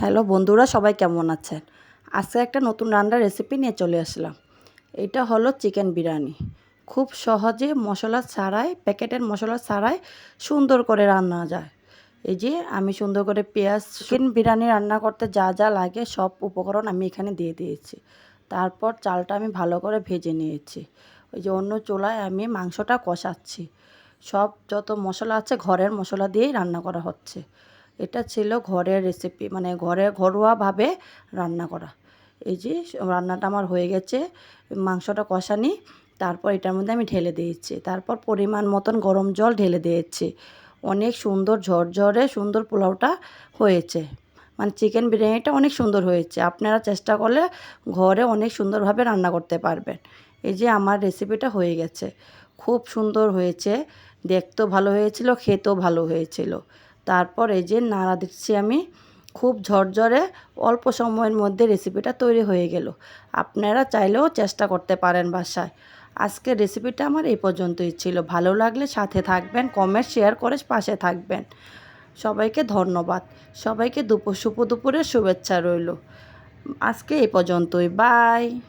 Hello বন্ধুরা, সবাই কেমন আছেন? আজকে একটা নতুন রান্নার রেসিপি নিয়ে চলে আসলাম। এটা হলো চিকেন বিরিয়ানি। খুব সহজে মশলা ছাড়াই, প্যাকেটের মশলা ছাড়াই সুন্দর করে রান্না যায়। এই যে আমি সুন্দর করে পেঁয়াজ, চিকেন বিরিয়ানি রান্না করতে যা যা লাগে সব উপকরণ আমি এখানে দিয়ে দিয়েছি। তারপর চালটা আমি ভালো করে ভেজে নিয়েছি। ওই যে অন্য চুলায় আমি মাংসটা কষাচ্ছি। সব যত মশলা আছে ঘরের মশলা দিয়েই রান্না করা হচ্ছে। এটা ছিল ঘরের রেসিপি, মানে ঘরোয়াভাবে রান্না করা। এই যে রান্নাটা আমার হয়ে গেছে, মাংসটা কষানি। তারপর এটার মধ্যে আমি ঢেলে দিয়েছি। তারপর পরিমাণ মতন গরম জল ঢেলে দিয়েছি। অনেক সুন্দর ঝরঝরে সুন্দর পোলাওটা হয়েছে। মানে চিকেন বিরিয়ানিটা অনেক সুন্দর হয়েছে। আপনারা চেষ্টা করলে ঘরে অনেক সুন্দরভাবে রান্না করতে পারবেন। এই যে আমার রেসিপিটা হয়ে গেছে। খুব সুন্দর হয়েছে, দেখতেও ভালো হয়েছিল, খেতেও ভালো হয়েছিল। তারপর এই যে নাড়া দিচ্ছি আমি। খুব ঝরঝরে অল্প সময়ের মধ্যে রেসিপিটা তৈরি হয়ে গেল। আপনারা চাইলেও চেষ্টা করতে পারেন বাসায়। আজকের রেসিপিটা আমার এই পর্যন্তই ছিল। ভালো লাগলে সাথে থাকবেন, কমেন্ট শেয়ার করে পাশে থাকবেন। সবাইকে ধন্যবাদ। সবাইকে শুভ দুপুরের শুভেচ্ছা রইল। আজকে এই পর্যন্তই। বাই।